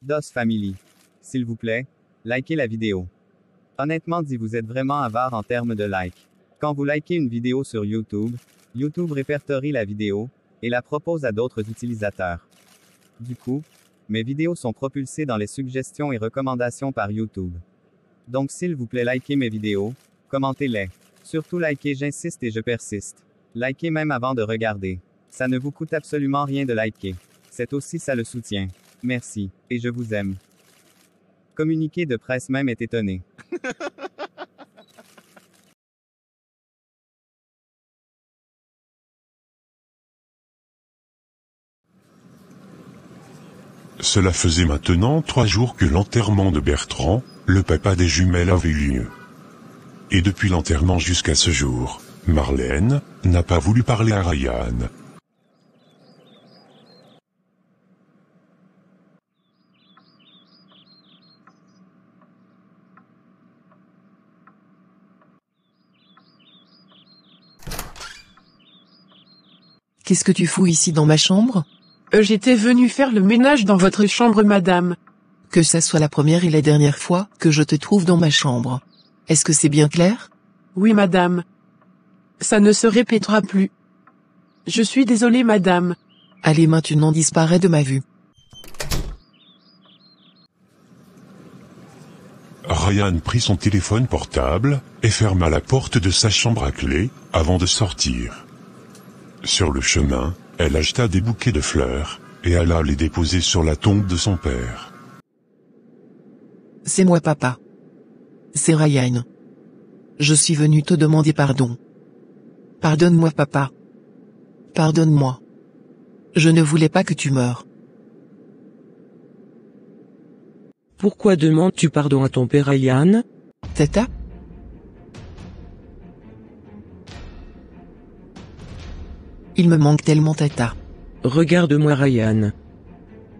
DOS Family. S'il vous plaît, likez la vidéo. Honnêtement dit, vous êtes vraiment avare en termes de likes. Quand vous likez une vidéo sur YouTube, YouTube répertorie la vidéo et la propose à d'autres utilisateurs. Du coup, mes vidéos sont propulsées dans les suggestions et recommandations par YouTube. Donc s'il vous plaît, likez mes vidéos, commentez-les. Surtout likez, j'insiste et je persiste. Likez même avant de regarder. Ça ne vous coûte absolument rien de liker. C'est aussi ça le soutien. Merci, et je vous aime. Communiqué de presse même est étonné. Cela faisait maintenant 3 jours que l'enterrement de Bertrand, le papa des jumelles, avait eu lieu. Et depuis l'enterrement jusqu'à ce jour, Marlène n'a pas voulu parler à Ryan. Qu'est-ce que tu fous ici dans ma chambre? J'étais venu faire le ménage dans votre chambre, madame. Que ça soit la première et la dernière fois que je te trouve dans ma chambre. Est-ce que c'est bien clair? Oui, madame. Ça ne se répétera plus. Je suis désolée, madame. Allez, maintenant disparais de ma vue. Ryan prit son téléphone portable et ferma la porte de sa chambre à clé avant de sortir. Sur le chemin, elle acheta des bouquets de fleurs et alla les déposer sur la tombe de son père. C'est moi, papa. C'est Ryan. Je suis venu te demander pardon. Pardonne-moi, papa. Pardonne-moi. Je ne voulais pas que tu meures. Pourquoi demandes-tu pardon à ton père, Ryan? Tata? Il me manque tellement, tata. Regarde-moi, Ryan.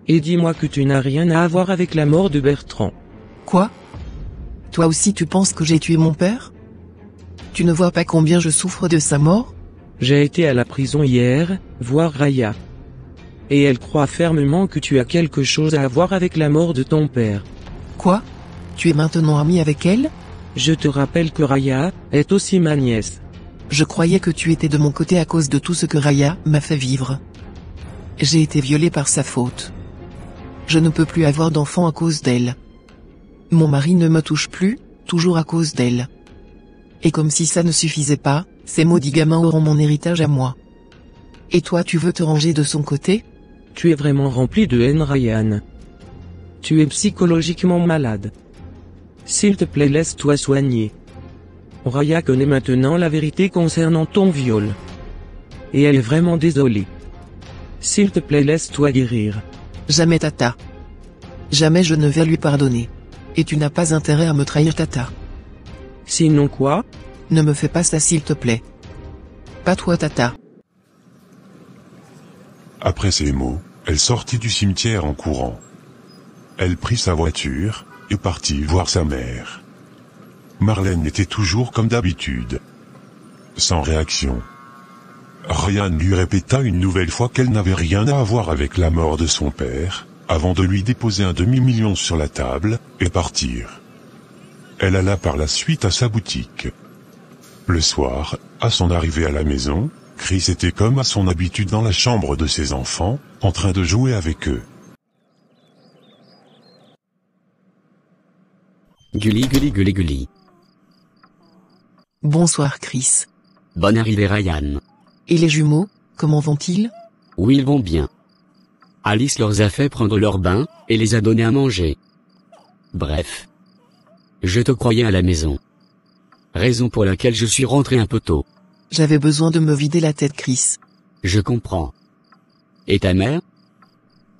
Et dis-moi que tu n'as rien à voir avec la mort de Bertrand. Quoi? Toi aussi tu penses que j'ai tué mon père? Tu ne vois pas combien je souffre de sa mort? J'ai été à la prison hier, voir Raya. Et elle croit fermement que tu as quelque chose à voir avec la mort de ton père. Quoi? Tu es maintenant ami avec elle? Je te rappelle que Raya est aussi ma nièce. Je croyais que tu étais de mon côté à cause de tout ce que Raya m'a fait vivre. J'ai été violée par sa faute. Je ne peux plus avoir d'enfant à cause d'elle. Mon mari ne me touche plus, toujours à cause d'elle. Et comme si ça ne suffisait pas, ces maudits gamins auront mon héritage à moi. Et toi tu veux te ranger de son côté? Tu es vraiment rempli de haine, Ryan. Tu es psychologiquement malade. S'il te plaît, laisse-toi soigner. Raya connaît maintenant la vérité concernant ton viol. Et elle est vraiment désolée. S'il te plaît, laisse-toi guérir. Jamais, tata. Jamais je ne vais lui pardonner. Et tu n'as pas intérêt à me trahir, tata. Sinon quoi? Ne me fais pas ça, s'il te plaît. Pas toi, tata. Après ces mots, elle sortit du cimetière en courant. Elle prit sa voiture et partit voir sa mère. Marlène était toujours comme d'habitude. Sans réaction. Ryan lui répéta une nouvelle fois qu'elle n'avait rien à voir avec la mort de son père, avant de lui déposer un demi-million sur la table, et partir. Elle alla par la suite à sa boutique. Le soir, à son arrivée à la maison, Chris était comme à son habitude dans la chambre de ses enfants, en train de jouer avec eux. Gulli gulli gulli gulli. Bonsoir, Chris. Bonne arrivée, Ryan. Et les jumeaux, comment vont-ils? Oui, ils vont bien. Alice leur a fait prendre leur bain, et les a donnés à manger. Bref. Je te croyais à la maison. Raison pour laquelle je suis rentré un peu tôt. J'avais besoin de me vider la tête, Chris. Je comprends. Et ta mère?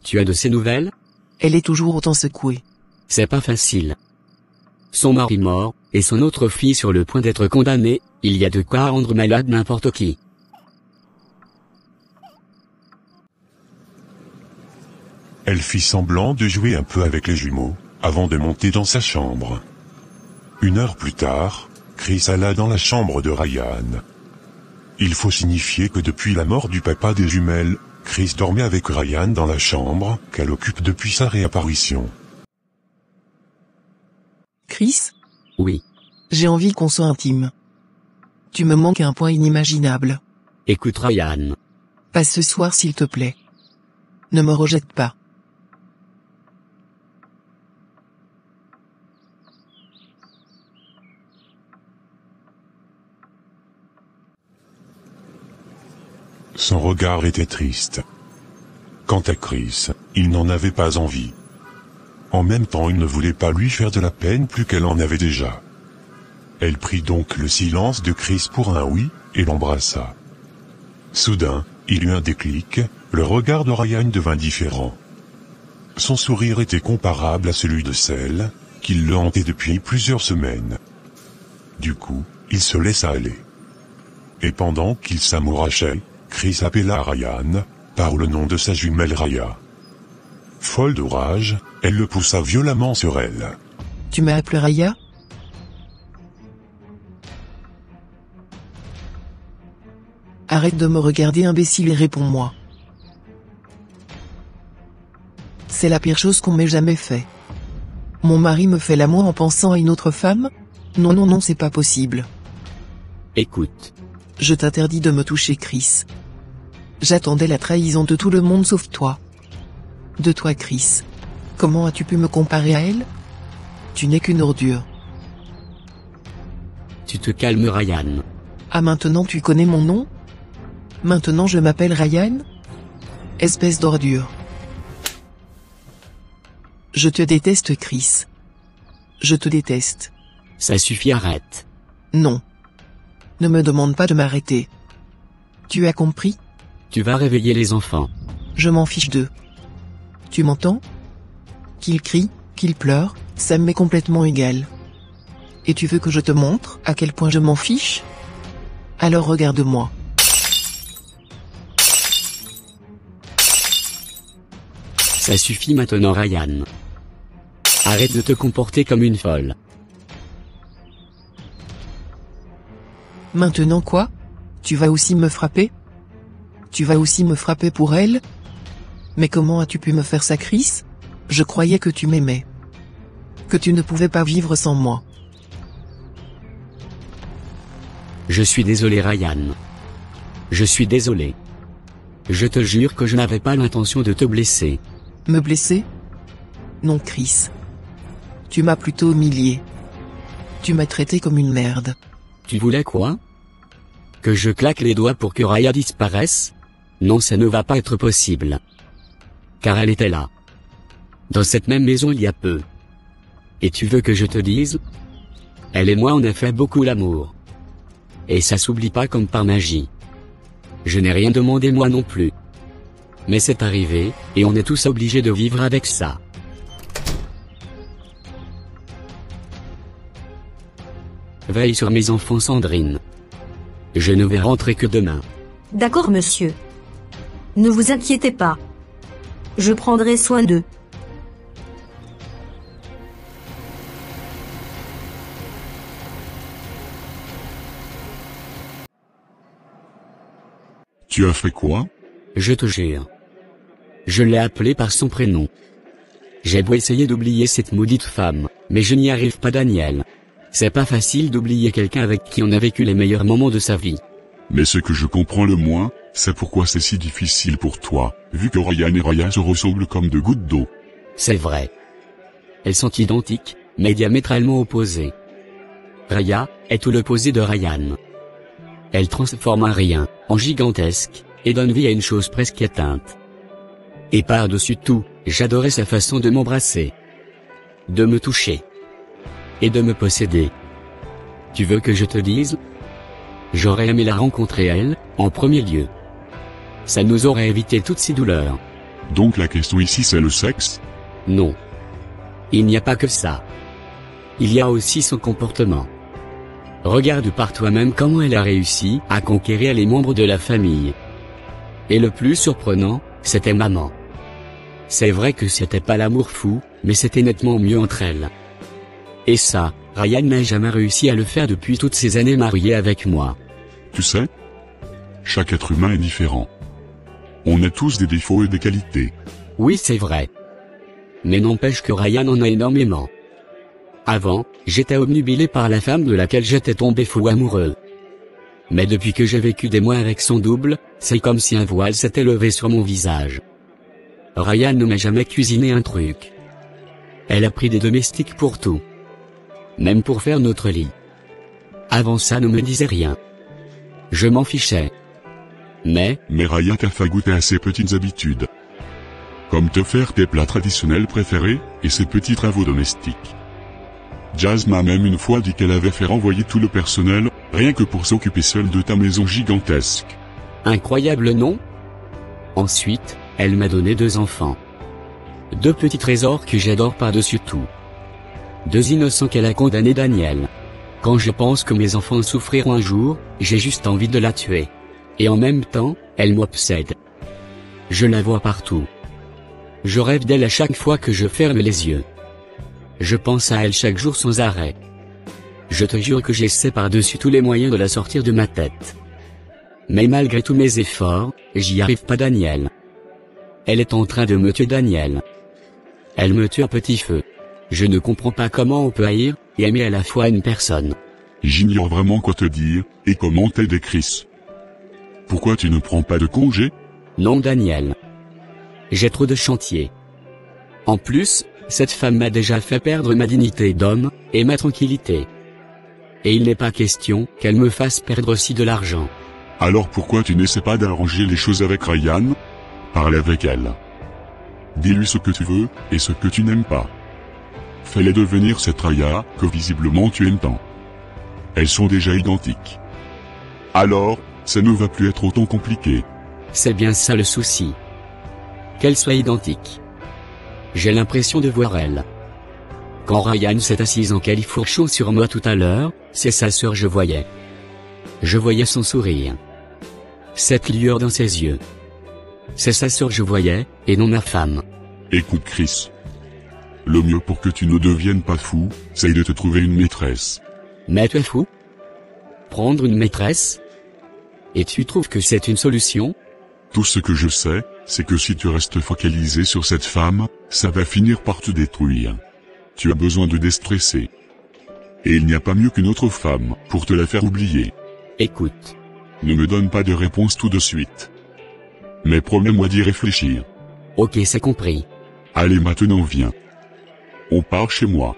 Tu as de ses nouvelles? Elle est toujours autant secouée. C'est pas facile. Son mari mort, et son autre fille sur le point d'être condamnée, il y a de quoi rendre malade n'importe qui. Elle fit semblant de jouer un peu avec les jumeaux, avant de monter dans sa chambre. 1 heure plus tard, Chris alla dans la chambre de Ryan. Il faut signifier que depuis la mort du papa des jumelles, Chris dormait avec Ryan dans la chambre qu'elle occupe depuis sa réapparition. Chris, Oui. j'ai envie qu'on soit intime. Tu me manques à un point inimaginable. Écoute Ryan. Pas ce soir s'il te plaît. Ne me rejette pas. Son regard était triste. Quant à Chris, il n'en avait pas envie. En même temps, il ne voulait pas lui faire de la peine plus qu'elle en avait déjà. Elle prit donc le silence de Chris pour un oui, et l'embrassa. Soudain, il eut un déclic, le regard de Ryan devint différent. Son sourire était comparable à celui de celle qui le hantait depuis plusieurs semaines. Du coup, il se laissa aller. Et pendant qu'il s'amourachait, Chris appela Ryan, par le nom de sa jumelle Raya. Folle de rage, elle le poussa violemment sur elle. Tu m'as appelé Raya? Arrête de me regarder imbécile et réponds-moi. C'est la pire chose qu'on m'ait jamais fait. Mon mari me fait l'amour en pensant à une autre femme? Non non non, c'est pas possible. Écoute. Je t'interdis de me toucher, Chris. J'attendais la trahison de tout le monde sauf toi. De toi, Chris. Comment as-tu pu me comparer à elle? Tu n'es qu'une ordure. Tu te calmes Ryan. Ah, maintenant tu connais mon nom? Maintenant je m'appelle Ryan? Espèce d'ordure. Je te déteste, Chris. Je te déteste. Ça suffit, arrête. Non. Ne me demande pas de m'arrêter. Tu as compris? Tu vas réveiller les enfants. Je m'en fiche d'eux. Tu m'entends? Qu'ils crient, qu'ils pleurent, ça m'est complètement égal. Et tu veux que je te montre à quel point je m'en fiche? Alors regarde-moi. Ça suffit maintenant Ryan. Arrête de te comporter comme une folle. Maintenant quoi? Tu vas aussi me frapper? Tu vas aussi me frapper pour elle? Mais comment as-tu pu me faire ça, Chris? Je croyais que tu m'aimais. Que tu ne pouvais pas vivre sans moi. Je suis désolé Ryan. Je suis désolé. Je te jure que je n'avais pas l'intention de te blesser. Me blesser? Non, Chris. Tu m'as plutôt humilié. Tu m'as traité comme une merde. Tu voulais quoi? Que je claque les doigts pour que Raya disparaisse? Non, ça ne va pas être possible. Car elle était là. Dans cette même maison il y a peu. Et tu veux que je te dise? Elle et moi on a fait beaucoup l'amour. Et ça s'oublie pas comme par magie. Je n'ai rien demandé moi non plus. Mais c'est arrivé, et on est tous obligés de vivre avec ça. Veille sur mes enfants Sandrine. Je ne vais rentrer que demain. D'accord monsieur. Ne vous inquiétez pas. Je prendrai soin d'eux. Tu as fait quoi? Je te jure. Je l'ai appelé par son prénom. J'ai beau essayer d'oublier cette maudite femme, mais je n'y arrive pas Daniel. C'est pas facile d'oublier quelqu'un avec qui on a vécu les meilleurs moments de sa vie. Mais ce que je comprends le moins, c'est pourquoi c'est si difficile pour toi, vu que Ryan et Raya se ressemblent comme deux gouttes d'eau. C'est vrai. Elles sont identiques, mais diamétralement opposées. Raya est tout l'opposé de Ryan. Elle transforme un rien en gigantesque, et donne vie à une chose presque éteinte. Et par-dessus tout, j'adorais sa façon de m'embrasser, de me toucher, et de me posséder. Tu veux que je te dise? J'aurais aimé la rencontrer elle, en premier lieu. Ça nous aurait évité toutes ces douleurs. Donc la question ici c'est le sexe? Non. Il n'y a pas que ça. Il y a aussi son comportement. Regarde par toi-même comment elle a réussi à conquérir les membres de la famille. Et le plus surprenant, c'était maman. C'est vrai que c'était pas l'amour fou, mais c'était nettement mieux entre elles. Et ça, Ryan n'a jamais réussi à le faire depuis toutes ces années mariées avec moi. Tu sais? Chaque être humain est différent. On a tous des défauts et des qualités. Oui, c'est vrai. Mais n'empêche que Ryan en a énormément. Avant, j'étais obnubilé par la femme de laquelle j'étais tombé fou amoureux. Mais depuis que j'ai vécu des mois avec son double, c'est comme si un voile s'était levé sur mon visage. Ryan ne m'a jamais cuisiné un truc. Elle a pris des domestiques pour tout. Même pour faire notre lit. Avant ça ne me disait rien. Je m'en fichais. Mais Ryan t'a fait goûter à ses petites habitudes. Comme te faire tes plats traditionnels préférés, et ses petits travaux domestiques. Jazz m'a même une fois dit qu'elle avait fait renvoyer tout le personnel, rien que pour s'occuper seule de ta maison gigantesque. incroyable non? Ensuite, elle m'a donné 2 enfants. 2 petits trésors que j'adore par-dessus tout. 2 innocents qu'elle a condamnés Daniel. Quand je pense que mes enfants souffriront un jour, j'ai juste envie de la tuer. Et en même temps, elle m'obsède. Je la vois partout. Je rêve d'elle à chaque fois que je ferme les yeux. Je pense à elle chaque jour sans arrêt. Je te jure que j'essaie par-dessus tous les moyens de la sortir de ma tête. Mais malgré tous mes efforts, j'y arrive pas Daniel. Elle est en train de me tuer Daniel. Elle me tue à petit feu. Je ne comprends pas comment on peut haïr et aimer à la fois une personne. J'ignore vraiment quoi te dire, et comment t'aider Chris. Pourquoi tu ne prends pas de congé? Non Daniel. J'ai trop de chantier. En plus, cette femme m'a déjà fait perdre ma dignité d'homme, et ma tranquillité. Et il n'est pas question qu'elle me fasse perdre aussi de l'argent. Alors pourquoi tu n'essaies pas d'arranger les choses avec Ryan? Parle avec elle. Dis-lui ce que tu veux, et ce que tu n'aimes pas. Fais-les devenir cette Raya, que visiblement tu aimes tant. Elles sont déjà identiques. Alors, ça ne va plus être autant compliqué. C'est bien ça le souci. Qu'elles soient identiques. J'ai l'impression de voir elle. Quand Ryan s'est assise en califourchon sur moi tout à l'heure, c'est sa sœur je voyais. Je voyais son sourire. Cette lueur dans ses yeux. C'est sa sœur je voyais, et non ma femme. Écoute Chris. Le mieux pour que tu ne deviennes pas fou, c'est de te trouver une maîtresse. Mais tu es fou? Prendre une maîtresse? Et tu trouves que c'est une solution? Tout ce que je sais, c'est que si tu restes focalisé sur cette femme, ça va finir par te détruire. Tu as besoin de déstresser. Et il n'y a pas mieux qu'une autre femme pour te la faire oublier. Écoute. Ne me donne pas de réponse tout de suite. Mais promets-moi d'y réfléchir. Ok, c'est compris. Allez maintenant viens. On part chez moi.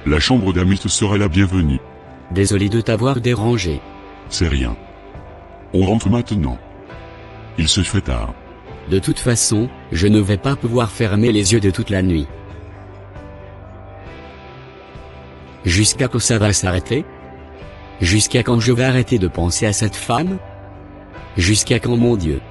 La chambre d'amis te sera la bienvenue. Désolé de t'avoir dérangé. C'est rien. On rentre maintenant. Il se fait tard. De toute façon, je ne vais pas pouvoir fermer les yeux de toute la nuit. Jusqu'à quand ça va s'arrêter? Jusqu'à quand je vais arrêter de penser à cette femme? Jusqu'à quand mon Dieu?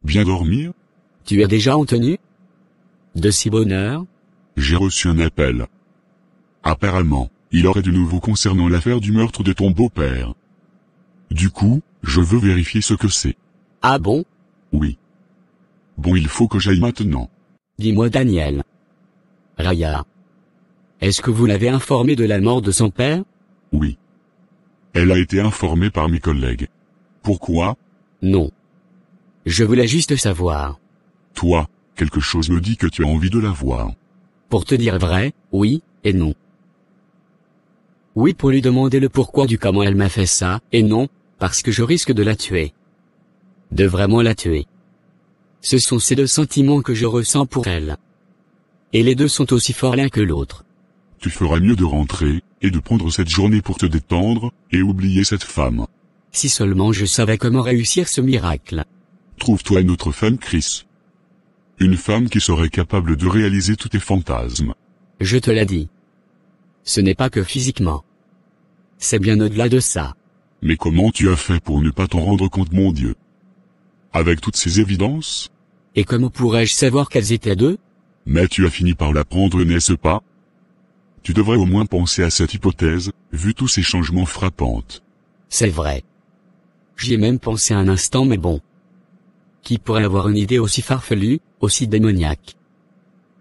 Bien dormir? Tu es déjà en tenue? De si bonne heure? J'ai reçu un appel. Apparemment, il aurait du nouveau concernant l'affaire du meurtre de ton beau-père. Du coup, je veux vérifier ce que c'est. Ah bon? Oui. Bon, il faut que j'aille maintenant. Dis-moi Daniel. Raya. Est-ce que vous l'avez informé de la mort de son père? Oui. Elle a été informée par mes collègues. Pourquoi? Non. Je voulais juste savoir. Toi, quelque chose me dit que tu as envie de la voir. Pour te dire vrai, oui, et non. Oui pour lui demander le pourquoi du comment elle m'a fait ça, et non, parce que je risque de la tuer. De vraiment la tuer. Ce sont ces 2 sentiments que je ressens pour elle. Et les 2 sont aussi forts l'un que l'autre. Tu feras mieux de rentrer, et de prendre cette journée pour te détendre, et oublier cette femme. Si seulement je savais comment réussir ce miracle. Trouve-toi une autre femme Chris. Une femme qui serait capable de réaliser tous tes fantasmes. Je te l'ai dit. Ce n'est pas que physiquement. C'est bien au-delà de ça. Mais comment tu as fait pour ne pas t'en rendre compte mon Dieu? Avec toutes ces évidences? Et comment pourrais-je savoir qu'elles étaient 2? Mais tu as fini par l'apprendre, n'est-ce pas? Tu devrais au moins penser à cette hypothèse, vu tous ces changements frappants. C'est vrai. J'y ai même pensé un instant mais bon. Qui pourrait avoir une idée aussi farfelue, aussi démoniaque?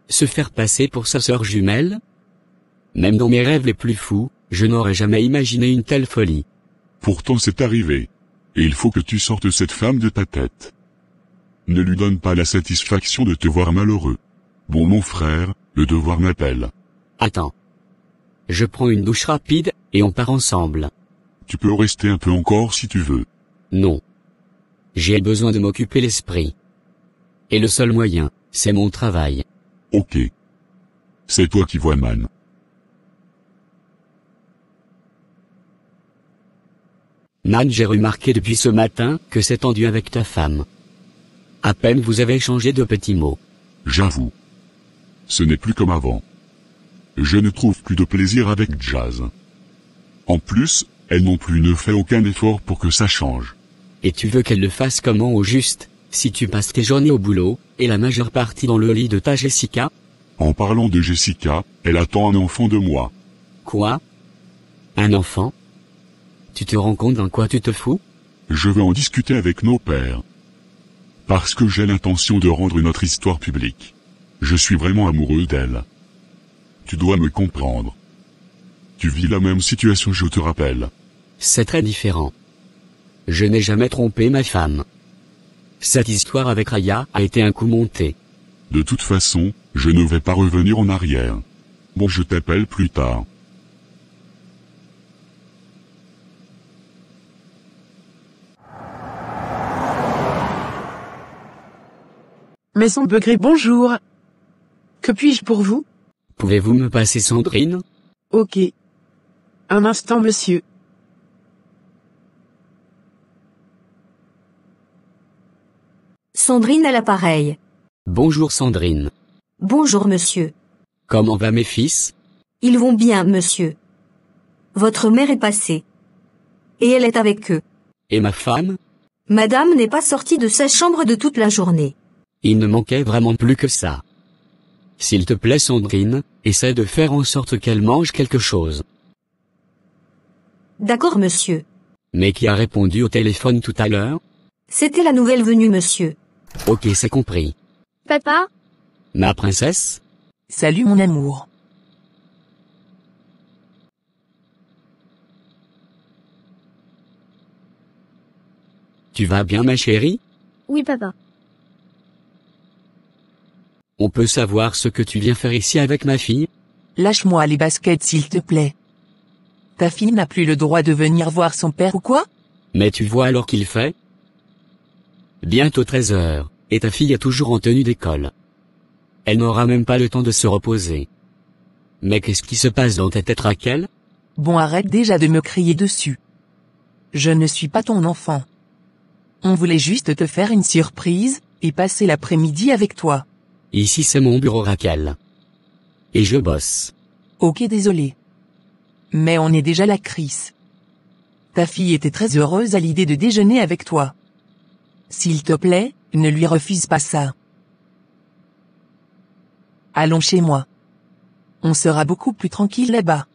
Se faire passer pour sa sœur jumelle? Même dans mes rêves les plus fous, je n'aurais jamais imaginé une telle folie. Pourtant c'est arrivé. Et il faut que tu sortes cette femme de ta tête. Ne lui donne pas la satisfaction de te voir malheureux. Bon mon frère, le devoir m'appelle. Attends. Je prends une douche rapide, et on part ensemble. Tu peux rester un peu encore si tu veux. Non. J'ai besoin de m'occuper l'esprit. Et le seul moyen, c'est mon travail. Ok. C'est toi qui vois man. Man, j'ai remarqué depuis ce matin que c'est tendu avec ta femme. À peine vous avez échangé de petits mots. J'avoue. Ce n'est plus comme avant. Je ne trouve plus de plaisir avec Jazz. En plus, elle non plus ne fait aucun effort pour que ça change. Et tu veux qu'elle le fasse comment au juste, si tu passes tes journées au boulot, et la majeure partie dans le lit de ta Jessica? En parlant de Jessica, elle attend un enfant de moi. Quoi? Un enfant? Tu te rends compte dans quoi tu te fous? Je vais en discuter avec nos pères. Parce que j'ai l'intention de rendre notre histoire publique. Je suis vraiment amoureux d'elle. Tu dois me comprendre. Tu vis la même situation, je te rappelle. C'est très différent. Je n'ai jamais trompé ma femme. Cette histoire avec Raya a été un coup monté. De toute façon, je ne vais pas revenir en arrière. Bon, je t'appelle plus tard. Maison Begré, bonjour. Que puis-je pour vous? Pouvez-vous me passer Sandrine? Ok. Un instant, monsieur. Sandrine à l'appareil. Bonjour Sandrine. Bonjour monsieur. Comment va mes fils? Ils vont bien, monsieur. Votre mère est passée. Et elle est avec eux. Et ma femme? Madame n'est pas sortie de sa chambre de toute la journée. Il ne manquait vraiment plus que ça. S'il te plaît Sandrine, essaie de faire en sorte qu'elle mange quelque chose. D'accord, monsieur. Mais qui a répondu au téléphone tout à l'heure? C'était la nouvelle venue, monsieur. Ok, c'est compris. Papa? Ma princesse? Salut mon amour. Tu vas bien ma chérie? Oui, papa. On peut savoir ce que tu viens faire ici avec ma fille? Lâche-moi les baskets s'il te plaît. Ta fille n'a plus le droit de venir voir son père ou quoi? Mais tu vois alors qu'il fait? Bientôt 13 heures, et ta fille est toujours en tenue d'école. Elle n'aura même pas le temps de se reposer. Mais qu'est-ce qui se passe dans ta tête, Raquel? Bon, arrête déjà de me crier dessus. Je ne suis pas ton enfant. On voulait juste te faire une surprise, et passer l'après-midi avec toi. Ici c'est mon bureau, Raquel. Et je bosse. Ok, désolé. Mais on est déjà la Chris. Ta fille était très heureuse à l'idée de déjeuner avec toi. S'il te plaît, ne lui refuse pas ça. Allons chez moi. On sera beaucoup plus tranquille là-bas.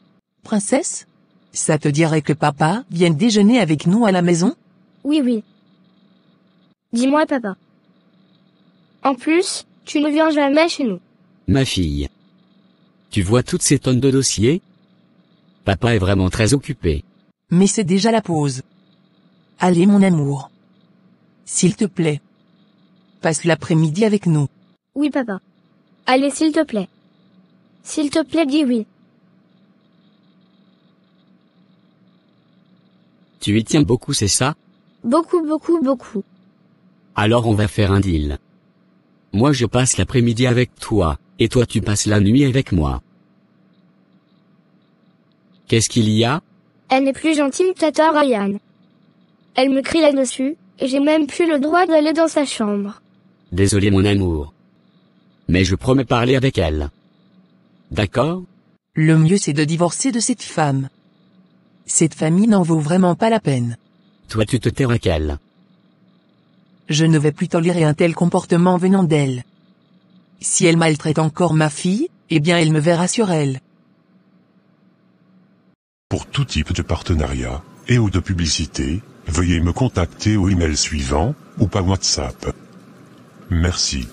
Princesse? Ça te dirait que papa vienne déjeuner avec nous à la maison? Oui, oui. Dis-moi, papa. En plus, tu ne viens jamais chez nous. Ma fille. Tu vois toutes ces tonnes de dossiers? Papa est vraiment très occupé. Mais c'est déjà la pause. Allez mon amour. S'il te plaît. Passe l'après-midi avec nous. Oui, papa. Allez, s'il te plaît. S'il te plaît, dis oui. Tu y tiens beaucoup, c'est ça? Beaucoup, beaucoup, beaucoup. Alors on va faire un deal. Moi je passe l'après-midi avec toi, et toi tu passes la nuit avec moi. Qu'est-ce qu'il y a? Elle n'est plus gentille, tata Ryan. Elle me crie là-dessus, et j'ai même plus le droit d'aller dans sa chambre. Désolé mon amour. Mais je promets parler avec elle. D'accord? Le mieux c'est de divorcer de cette femme. Cette famille n'en vaut vraiment pas la peine. Toi tu te tais, Raquel. Je ne vais plus tolérer un tel comportement venant d'elle. Si elle maltraite encore ma fille, eh bien elle me verra sur elle. Pour tout type de partenariat, et ou de publicité, veuillez me contacter au email suivant, ou par WhatsApp. Merci.